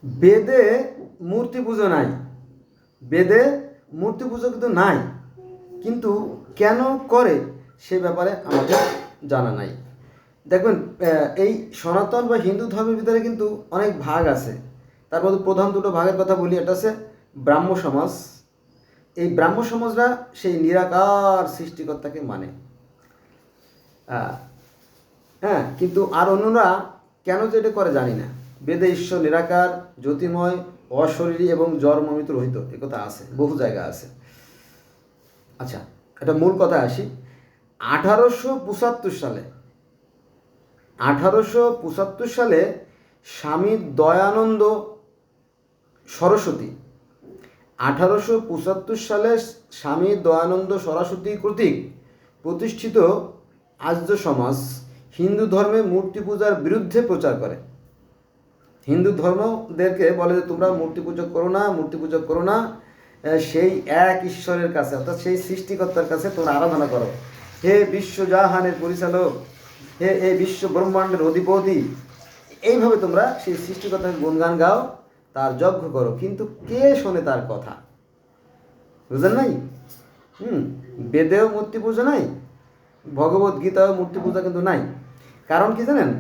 বেদে মূর্তি পুজো নাই, বেদে মূর্তি পুজো কিন্তু নাই, কিন্তু কেন করে সে ব্যাপারে আমাদের জানা নাই। দেখবেন এই সনাতন বা হিন্দু ধর্মের ভিতরে কিন্তু অনেক ভাগ আছে। তার মধ্যে প্রধান দুটো ভাগের কথা বলি। এটা হচ্ছে ব্রাহ্ম সমাজ। এই ব্রাহ্ম সমাজরা সেই নিরাকার সৃষ্টিকর্তাকে মানে। হ্যাঁ, কিন্তু আর অন্যরা কেন যে এটা করে জানি না। বেদে ঈশ্বর নিরাকার, জ্যোতির্ময়, অশরীরী এবং জন্মমৃত রহিত, একথা আছে, বহু জায়গা আছে। আচ্ছা, এটা মূল কথায় আসি। 1875 সালে 1875 সালে স্বামী দয়ানন্দ সরস্বতী 1875 সালে স্বামী দয়ানন্দ সরস্বতী কর্তৃক প্রতিষ্ঠিত আর্য সমাজ হিন্দু ধর্মে মূর্তি পূজার বিরুদ্ধে প্রচার করে। হিন্দু ধর্মদেরকে বলে যে তোমরা মূর্তি পুজো করো না, মূর্তি পুজো করো না, সেই এক ঈশ্বরের কাছে অর্থাৎ সেই সৃষ্টিকর্তার কাছে তোমরা আরাধনা করো। হে বিশ্বজাহানের পরিচালক, হে এই বিশ্ব ব্রহ্মাণ্ডের অধিপতি, এইভাবে তোমরা সেই সৃষ্টিকর্তার গুণগান গাও, তার যজ্ঞ করো। কিন্তু কে শোনে তার কথা? বুঝলেন নাই? বেদেও মূর্তি পুজো নাই, ভগবত গীতাও মূর্তি পূজা কিন্তু নাই। কারণ কি জানেন?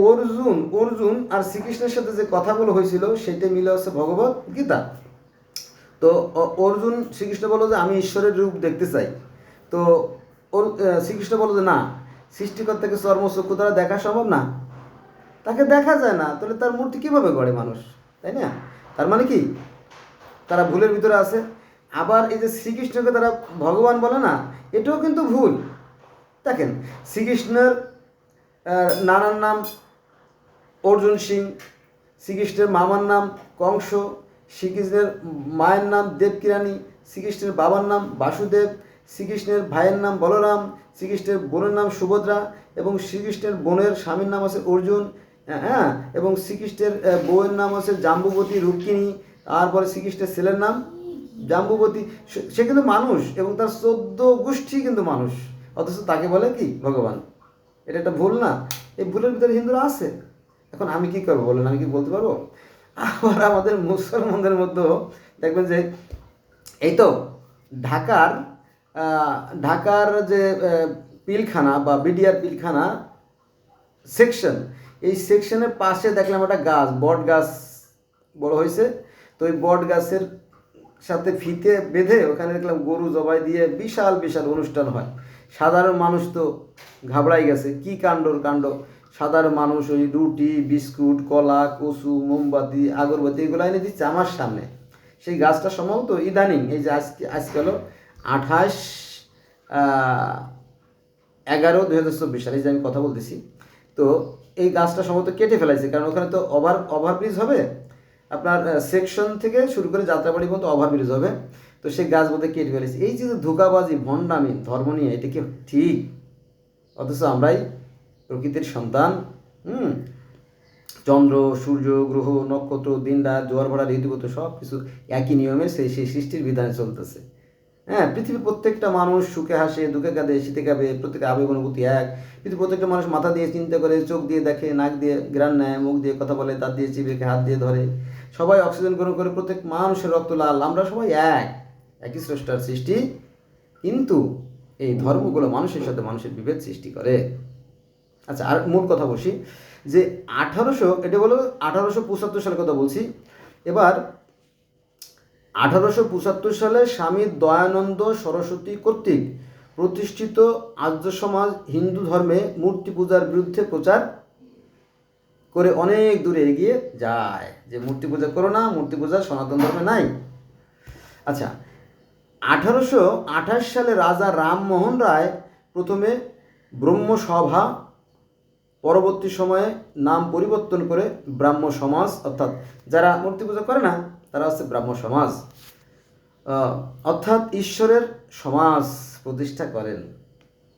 অর্জুন আর শ্রীকৃষ্ণের সাথে যে কথাগুলো হয়েছিল সেটা মিলে হচ্ছে ভগবত গীতা। তো অর্জুন শ্রীকৃষ্ণ বলল যে আমি ঈশ্বরের রূপ দেখতে চাই। তো শ্রীকৃষ্ণ বলল যে না, সৃষ্টিকর্তাকে চর্মচক্ষু দ্বারা দেখা সম্ভব না, তাকে দেখা যায় না, তাহলে তার মূর্তি কীভাবে গড়ে মানুষ, তাই না? তার মানে কি তারা ভুলের ভিতরে আছে। আবার এই যে শ্রীকৃষ্ণকে তারা ভগবান বলে না, এটাও কিন্তু ভুল। দেখেন, শ্রীকৃষ্ণের নানার নাম অর্জুন সিং, শ্রীকৃষ্ণের মামার নাম কংস, শ্রীকৃষ্ণের মায়ের নাম দেবকীরানী, শ্রীকৃষ্ণের বাবার নাম বাসুদেব, শ্রীকৃষ্ণের ভাইয়ের নাম বলরাম, শ্রীকৃষ্ণের বোনের নাম সুভদ্রা, এবং শ্রীকৃষ্ণের বোনের স্বামীর নাম আছে অর্জুন, হ্যাঁ, এবং শ্রীকৃষ্ণের বউয়ের নাম আছে জাম্বুবতী রুক্মিণী, তারপরে শ্রীকৃষ্ণের ছেলের নাম জাম্বুবতী। সে কিন্তু মানুষ এবং তার 14 গোষ্ঠী কিন্তু মানুষ, অথচ তাকে বলে কি ভগবান। এটা একটা ভুল না? এই ভুলের ভিতরে হিন্দুরা আছে। এখন আমি কি করবো বলেন? আমি কি বলতে পারবো? আবার আমাদের মুসলমানদের মধ্যেও দেখবেন যে এই তো ঢাকার যে পিলখানা বা বিডিআর পিলখানা সেকশন, এই সেকশনের পাশে দেখলাম একটা গাছ, বট গাছ বড় হয়েছে। তো ওই বট গাছের সাথে ফিতে বেঁধে ওখানে দেখলাম গরু জবাই দিয়ে বিশাল বিশাল অনুষ্ঠান হয়। সাধারণ মানুষ তো ঘাবড়াই গেছে, কি কাণ্ডর কাণ্ড। সাধারণ মানুষ ওই রুটি, বিস্কুট, কলা, কচু, মোমবাতি, আগরবাতি এগুলো এনে দিচ্ছে আমার সামনে। সেই গাছটা সম্ভবত ইদানিং এই যে আজকে হলো 28/11/2024 সালে যে আমি কথা বলতেছি, তো এই গাছটা সম্ভবত কেটে ফেলাইছে, কারণ ওখানে তো ওভারব্রিজ হবে, আপনার সেকশন থেকে শুরু করে যাত্রাবাড়ি পর্যন্ত ওভারব্রিজ হবে। তো সেই গাছ বোধ হয় কেটে ফেলেছে। এই যে ধোঁকাবাজি, ভণ্ডামি ধর্ম নিয়ে, এটা কি ঠিক? অথচ আমরাই প্রকৃতির সন্তান। চন্দ্র, সূর্য, গ্রহ, নক্ষত্র, দিন রাত, জোয়ার ভাড়া, ঋতুগত সব কিছু একই নিয়মে সেই সৃষ্টির বিধানে চলতেছে। হ্যাঁ, পৃথিবীর প্রত্যেকটা মানুষ সুখে হাসে, দুঃখে কাঁদে, শীতে কাঁপে, প্রত্যেকটা আবেগ অনুভূতি এক। পৃথিবীর প্রত্যেকটা মানুষ মাথা দিয়ে চিন্তা করে, চোখ দিয়ে দেখে, নাক দিয়ে ঘ্রাণ নেয়, মুখ দিয়ে কথা বলে, দাঁত দিয়ে চিবিয়ে, হাত দিয়ে ধরে, সবাই অক্সিজেন গ্রহণ করে, প্রত্যেক মানুষের রক্ত লাল, আমরা সবাই একই স্রষ্টার সৃষ্টি। কিন্তু এই ধর্মগুলো মানুষের সাথে মানুষের বিভেদ সৃষ্টি করে। আচ্ছা, আর মূল কথা বলছি যে এটা বলো 1875 সালের কথা বলছি। এবার 1875 সালে স্বামী দয়ানন্দ সরস্বতী কর্তৃক প্রতিষ্ঠিত আর্য সমাজ হিন্দু ধর্মে মূর্তি পূজার বিরুদ্ধে প্রচার করে অনেক দূরে এগিয়ে যায় যে মূর্তি পূজা করো না, মূর্তি পূজা সনাতন ধর্মে নাই। আচ্ছা, 1828 সালে রাজা রামমোহন রায় প্রথমে ব্রহ্মসভা, পরবর্তী সময়ে নাম পরিবর্তন করে ব্রাহ্ম সমাজ, অর্থাৎ যারা মূর্তি পূজা করে না তারা হচ্ছে ব্রাহ্ম সমাজ, অর্থাৎ ঈশ্বরের সমাজ প্রতিষ্ঠা করেন।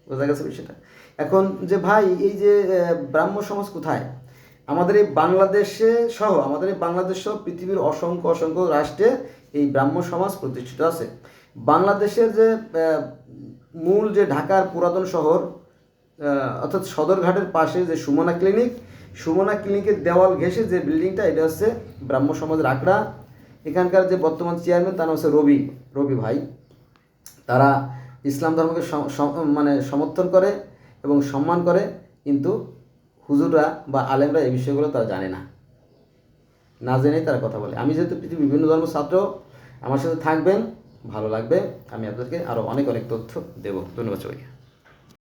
বোঝা গেছে বিষয়টা? এখন যে ভাই এই যে ব্রাহ্ম সমাজ কোথায়? আমাদের এই বাংলাদেশে সহ পৃথিবীর অসংখ্য অসংখ্য রাষ্ট্রে এই ব্রাহ্ম সমাজ প্রতিষ্ঠিত আছে। বাংলাদেশের যে মূল যে ঢাকার পুরাতন শহর, অর্থাৎ সদরঘাটের পাশে যে সুমনা ক্লিনিক, সুমনা ক্লিনিকের দেওয়াল ঘেঁষে যে বিল্ডিংটা, এটা হচ্ছে ব্রাহ্ম সমাজের আখড়া। এখানকার যে বর্তমান চেয়ারম্যান তার নাম হচ্ছে রবি ভাই। তারা ইসলাম ধর্মকে মানে সমর্থন করে এবং সম্মান করে, কিন্তু হুজুররা বা আলেমরা এই বিষয়গুলো তারা জানে না, না জেনেই তারা কথা বলে। আমি যেহেতু পৃথিবীর বিভিন্ন ধর্ম ছাত্র, আমার সাথে থাকবেন, ভালো লাগবে। আমি আপনাদেরকে আরও অনেক অনেক তথ্য দেবো। ধন্যবাদ সবাইকে।